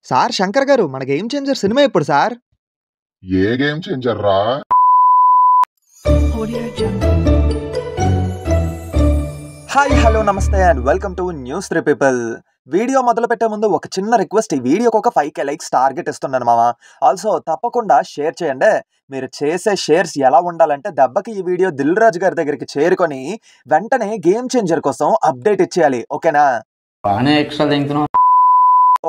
Sir Shankar గారు మన game changer cinema ఎప్పుడు సార్? ఏ గేమ్ చేంజర్ రా? హాయ్ హలో నమస్తే and welcome to news 3 people. Video మొదలు పెట్టే ముందు ఒక చిన్న రిక్వెస్ట్, ఈ వీడియోకి ఒక 5K లైక్స్ టార్గెట్ ఇస్తున్నాను మామ. ఆల్సో తప్పకుండా షేర్ చేయండి. మీరు చేసే షేర్స్ ఎలా ఉండాలంటే దెబ్బకి ఈ వీడియో దిల్ రాజు గారి దగ్గరికి చేరుకొని వెంటనే గేమ్ చేంజర్ కోసం అప్డేట్ ఇచ్చేయాలి, ఓకేనా?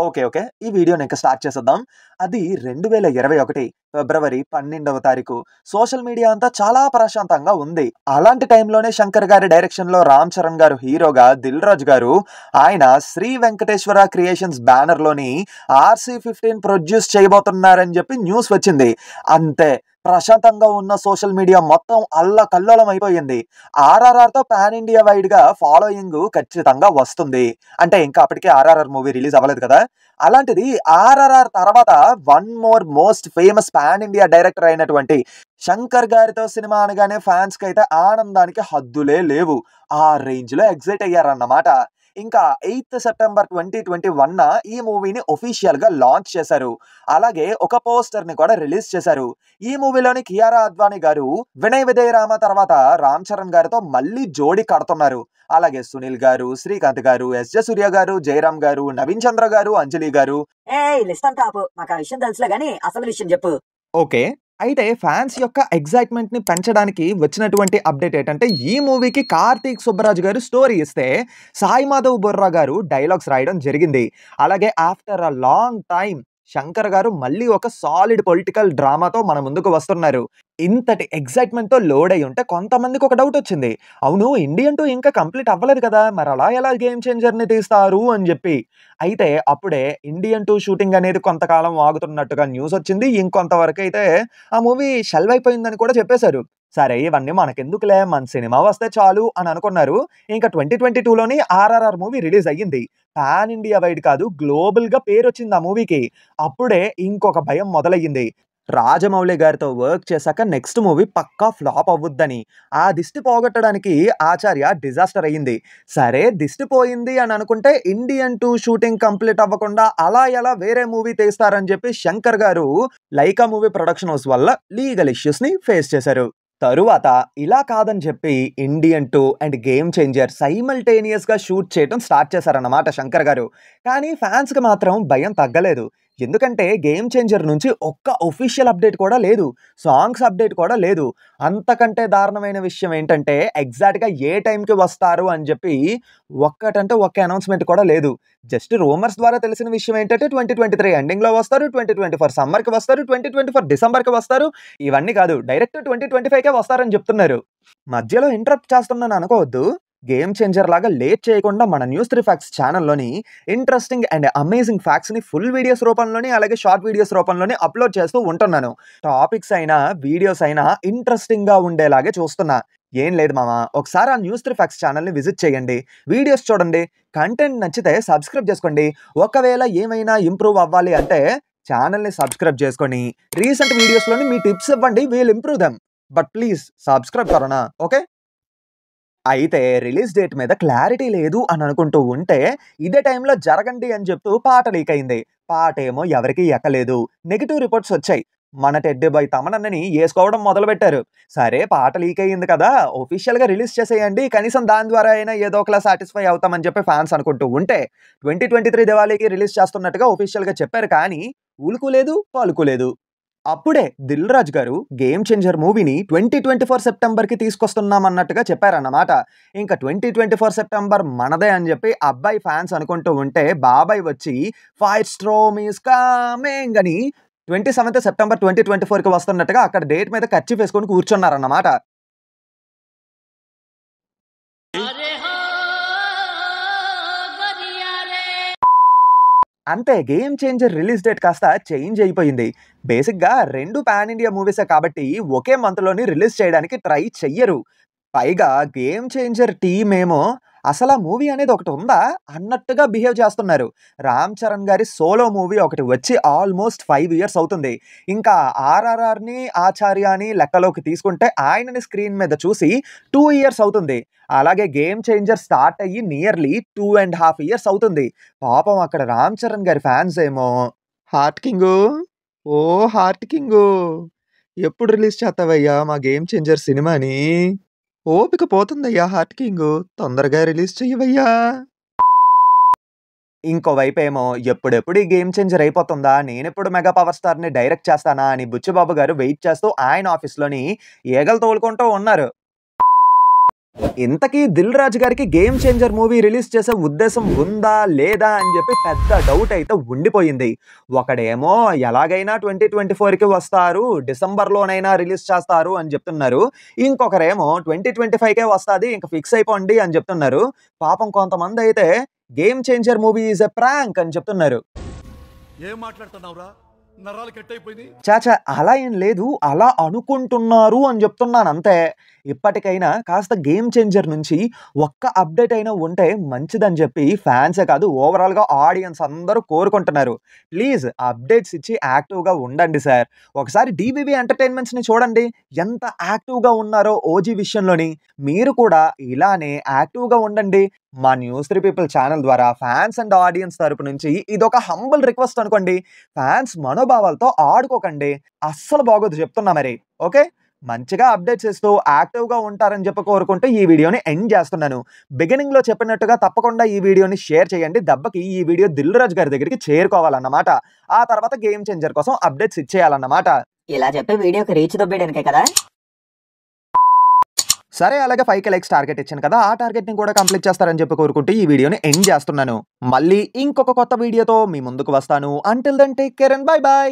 ఓకే ఈ వీడియోని ఇంకా స్టార్ట్ చేసేద్దాం. అది 2021 ఫిబ్రవరి 12వ తారీఖు. సోషల్ మీడియా అంతా చాలా ప్రశాంతంగా ఉంది. అలాంటి టైంలోనే శంకర్ గారి డైరెక్షన్ లో రామ్ చరణ్ గారు హీరోగా, దిల్ రాజు గారు ఆయన శ్రీ వెంకటేశ్వర క్రియేషన్స్ బ్యానర్ లోని RC15 ప్రొడ్యూస్ చేయబోతున్నారని చెప్పి న్యూస్ వచ్చింది. అంతే, ప్రశాంతంగా ఉన్న సోషల్ మీడియా మొత్తం అల్లకల్లోలం అయిపోయింది. RRR తో పాన్ ఇండియా వైడ్ గా ఫాలోయింగ్ ఖచ్చితంగా వస్తుంది. అంటే ఇంకా అప్పటికే RRR మూవీ రిలీజ్ అవ్వలేదు కదా. అలాంటిది RRR తర్వాత one more most famous pan India director అయినటువంటి శంకర్ గారితో సినిమా అనగానే ఫ్యాన్స్ కి అయితే ఆనందానికి హద్దులే లేవు. ఆ రేంజ్ లో ఎగ్జైట్ అయ్యారన్నమాట. ఇంకా 8th సెప్టెంబర్ 2021 ఈ మూవీని ఒఫీషియల్ గా లాంచ్ చేశారు. అలాగే ఒక పోస్టర్ ని కూడా రిలీజ్ చేశారు. ఈ మూవీలోని కియారా అద్వానీ గారు వినయ్ విజయ్ రామ తర్వాత రామ్ చరణ్ గారితో మళ్ళీ జోడి కడుతున్నారు. అలాగే సునీల్ గారు, శ్రీకాంత్ గారు, ఎస్జే సూర్య గారు, జయరామ్ గారు, నవీన్ చంద్ర గారు, అంజలి గారు. ఓకే, అయితే ఫ్యాన్స్ యొక్క ఎగ్జైట్మెంట్ ని పెంచడానికి వచ్చినటువంటి అప్డేట్ ఏంటంటే, ఈ మూవీకి కార్తీక్ సుబ్బరాజు గారు స్టోరీ ఇస్తే సాయి మాధవ్ బొర్రా గారు డైలాగ్స్ రాయడం జరిగింది. అలాగే after a long time Shankar గారు మళ్ళీ ఒక సాలిడ్ పొలిటికల్ డ్రామాతో మన ముందుకు వస్తున్నారు. ఇంతటి ఎగ్జైట్మెంట్ తో లోడ్ అయి ఉంటే కొంతమందికి ఒక డౌట్ వచ్చింది, అవును ఇండియన్ 2 ఇంకా కంప్లీట్ అవ్వలేదు కదా, మరి అలా ఎలా గేమ్ చేంజర్ ని తీస్తారు అని చెప్పి. అయితే అప్పుడే ఇండియన్ 2 షూటింగ్ అనేది కొంతకాలం ఆగుతున్నట్టుగా న్యూస్ వచ్చింది. ఇంకొంతవరకు అయితే ఆ మూవీ షెల్వ్ అయిపోయిందని కూడా చెప్పేశారు. సరే ఇవన్నీ మనకెందుకులే, మన సినిమా వస్తే చాలు అని అనుకున్నారు. ఇంకా 2022లోని RRR మూవీ రిలీజ్ అయ్యింది. పాన్ ఇండియా వైడ్ కాదు, గ్లోబల్ గా పేరు వచ్చింది ఆ మూవీకి. అప్పుడే ఇంకొక భయం మొదలయ్యింది. రాజమౌళి గారితో వర్క్ చేశాక నెక్స్ట్ మూవీ పక్కా ఫ్లాప్ అవ్వుద్దని. ఆ దిష్టి పోగొట్టడానికి ఆచార్య డిజాస్టర్ అయ్యింది. సరే దిష్టి పోయింది అని అనుకుంటే ఇండియన్ 2 షూటింగ్ కంప్లీట్ అవ్వకుండా అలా ఎలా వేరే మూవీ తీస్తారని చెప్పి శంకర్ గారు లైకా మూవీ ప్రొడక్షన్ హౌస్ వల్ల లీగల్ ఇష్యూస్ ని ఫేస్ చేశారు. తరువాత ఇలా కాదని చెప్పి Indian 2 and game changer simultaneous గా షూట్ చేయడం స్టార్ట్ చేశారన్నమాట శంకర్ గారు. కానీ ఫ్యాన్స్ కి మాత్రం భయం తగ్గలేదు. ఎందుకంటే గేమ్ చేంజర్ నుంచి ఒక్క ఒఫీషియల్ అప్డేట్ కూడా లేదు, సాంగ్స్ అప్డేట్ కూడా లేదు. అంతకంటే దారుణమైన విషయం ఏంటంటే ఎగ్జాక్ట్ గా ఏ టైంకి వస్తారు అని చెప్పి ఒక్కటంటే ఒక్క అనౌన్స్మెంట్ కూడా లేదు. జస్ట్ రూమర్స్ ద్వారా తెలిసిన విషయం ఏంటంటే 2023 ఎండింగ్ లో వస్తారు, 2024 సమ్మర్ కి వస్తారు, 2024 డిసెంబర్ కి వస్తారు. ఇవన్నీ కాదు, డైరెక్ట్ 2025కే వస్తారని చెప్తున్నారు. మధ్యలో ఇంటరప్ట్ చేస్తున్నాను అనుకోవద్దు. గేమ్ చేంజర్ లాగా లేట్ చేయకుండా మన న్యూస్ 3 ఫ్యాక్ట్స్ ఛానల్లోని ఇంట్రెస్టింగ్ అండ్ అమేజింగ్ ఫ్యాక్ట్స్ ని ఫుల్ వీడియోస్ రూపంలోని అలాగే షార్ట్ వీడియోస్ రూపంలోని అప్లోడ్ చేస్తూ ఉంటున్నాను. టాపిక్స్ అయినా వీడియోస్ అయినా ఇంట్రెస్టింగ్ గా ఉండేలాగే చూస్తున్నా. ఏం లేదు మామ, ఒకసారి ఆ న్యూస్ 3 ఫ్యాక్ట్స్ ఛానల్ని విజిట్ చేయండి, వీడియోస్ చూడండి, కంటెంట్ నచ్చితే సబ్స్క్రైబ్ చేసుకోండి. ఒకవేళ ఏమైనా ఇంప్రూవ్ అవ్వాలి అంటే ఛానల్ని సబ్స్క్రైబ్ చేసుకొని రీసెంట్ వీడియోస్లోని మీ టిప్స్ ఇవ్వండి, we'll improve them. But please subscribe corona, okay? అయితే రిలీజ్ డేట్ మీద క్లారిటీ లేదు అని అనుకుంటూ ఉంటే ఇదే టైంలో జరగండి అని చెప్తూ పాట లీక్ అయింది. పాట ఏమో ఎవరికి ఎక్కలేదు, నెగిటివ్ రిపోర్ట్స్ వచ్చాయి. మన టెడ్డీ బాయ్ తమనన్నని వేసుకోవడం మొదలు పెట్టారు. సరే పాట లీక్ అయ్యింది కదా, ఒఫీషియల్ గా రిలీజ్ చేసేయండి, కనీసం దాని ద్వారా అయినా ఏదో ఒకలా సాటిస్ఫై అవుతామని చెప్పి ఫ్యాన్స్ అనుకుంటూ ఉంటే 2023 దివాళీకి రిలీజ్ చేస్తున్నట్టుగా ఒఫీషియల్ గా చెప్పారు. కానీ ఉలుకు లేదు పలుకు లేదు. అప్పుడే దిల్ రాజు గారు గేమ్ చేంజర్ మూవీని 2024 సెప్టెంబర్కి తీసుకొస్తున్నామన్నట్టుగా చెప్పారన్నమాట. ఇంకా 2024 సెప్టెంబర్ మనదే అని చెప్పి అబ్బాయి ఫ్యాన్స్ అనుకుంటూ ఉంటే బాబాయ్ వచ్చి ఫైర్ స్ట్రోమ్ ఈస్ కమింగ్ అని 27th సెప్టెంబర్ 2024కి వస్తున్నట్టుగా అక్కడ డేట్ మీద కర్చీఫ్ వేసుకొని కూర్చున్నారన్నమాట. అంతే, గేమ్ చేంజర్ రిలీజ్ డేట్ కాస్త చేంజ్ అయిపోయింది. బేసిక్గా 2 పాన్ ఇండియా మూవీసే కాబట్టి ఒకే మంత్లోని రిలీజ్ చేయడానికి ట్రై చెయ్యరు. పైగా గేమ్ చేంజర్ టీమ్ ఏమో అసలు ఆ మూవీ అనేది ఒకటి ఉందా అన్నట్టుగా బిహేవ్ చేస్తున్నారు. రామ్ చరణ్ గారి సోలో మూవీ ఒకటి వచ్చి ఆల్మోస్ట్ 5 years అవుతుంది. ఇంకా RRRని ఆచార్యని లెక్కలోకి తీసుకుంటే ఆయనని స్క్రీన్ మీద చూసి 2 years అవుతుంది. అలాగే గేమ్ చేంజర్ స్టార్ట్ అయ్యి నియర్లీ 2.5 years అవుతుంది. పాపం అక్కడ రామ్ చరణ్ గారి ఫ్యాన్స్ ఏమో హార్ట్ కింగు ఓ హార్ట్ కింగు ఎప్పుడు రిలీజ్ చేస్తావయ్యా మా గేమ్ చేంజర్ సినిమాని? ఓపిక పోతుందయ్యా హార్ట్ కింగు, తొందరగా రిలీజ్ చెయ్యవయ్యా. ఇంకోవైపేమో ఎప్పుడెప్పుడు ఈ గేమ్ చేంజర్ అయిపోతుందా, నేనెప్పుడు మెగా పవర్ స్టార్‌ని డైరెక్ట్ చేస్తానా అని బుచ్చిబాబు గారు వెయిట్ చేస్తూ ఆయన ఆఫీస్‌లోని ఈగలు తోలుకుంటూ ఉన్నారు. ఇంతకీ దిల్ రాజు గారికి గేమ్ చేంజర్ మూవీ రిలీజ్ చేసే ఉద్దేశం ఉందా లేదా అని చెప్పి పెద్ద డౌట్ అయితే ఉండిపోయింది. ఒకడేమో ఎలాగైనా 2024కి వస్తారు, డిసెంబర్‌లోనైనా రిలీజ్ చేస్తారు అని చెప్తున్నారు. ఇంకొకరేమో 2025కే వస్తాది, ఇంక ఫిక్స్ అయిపోండి అని చెప్తున్నారు. పాపం కొంతమంది అయితే game changer movie is a prank అని చెప్తున్నారు. ఏం మాట్లాడుతున్నావురా? నరాలు కట్ అయిపోయింది. చాచా అలా ఏం లేదు, అలా అనుకుంటున్నారు అని చెప్తున్నాను అంతే. ఇప్పటికైనా కాస్త గేమ్ చేంజర్ నుంచి ఒక్క అప్డేట్ అయినా ఉంటే మంచిదని చెప్పి ఫ్యాన్సే కాదు ఓవరాల్‌గా ఆడియన్స్ అందరూ కోరుకుంటున్నారు. ప్లీజ్ అప్డేట్స్ ఇచ్చి యాక్టివ్‌గా ఉండండి సార్. ఒకసారి డీవీవీ ఎంటర్‌టైన్‌మెంట్స్‌ని చూడండి, ఎంత యాక్టివ్‌గా ఉన్నారో ఓజీ విషయంలోని. మీరు కూడా ఇలానే యాక్టివ్‌గా ఉండండి. మా న్యూస్ 3 పీపుల్ ఛానల్ ద్వారా ఫ్యాన్స్ అండ్ ఆడియన్స్ తరపు నుంచి ఇదొక హంబుల్ రిక్వెస్ట్ అనుకోండి. ఫ్యాన్స్ మనోభావాలతో ఆడుకోకండి. అస్సలు బాగోదు చెప్తున్నా మరి. ఓకే. మంచిగా అప్డేట్స్ ఇస్తూ యాక్టివ్‌గా ఉంటారని చెప్పి కోరుకుంటూ ఈ వీడియోని ఎండ్ చేస్తున్నాను. బిగినింగ్‌లో చెప్పినట్టుగా తప్పకుండా ఈ వీడియోని షేర్ చేయండి. దెబ్బకి ఈ వీడియో దిల్ రాజు గారి దగ్గరికి చేరుకోవాలన్నమాట. ఆ తర్వాత గేమ్ చేంజర్ కోసం అప్డేట్స్ ఇచ్చేయాలన్నమాట. ఇలా చెప్పి వీడియోకి రీచ్ దొబ్బేయడానికే కదా. సరే అలాగే 5K లైక్స్ టార్గెట్ ఇచ్చాను కదా, ఆ టార్గెట్‌ని కూడా కంప్లీట్ చేస్తారని చెప్పి కోరుకుంటూ ఈ వీడియోని ఎండ్ చేస్తున్నాను. మళ్ళీ ఇంకొక కొత్త వీడియోతో మీ ముందుకు వస్తాను. Until then take care and bye by.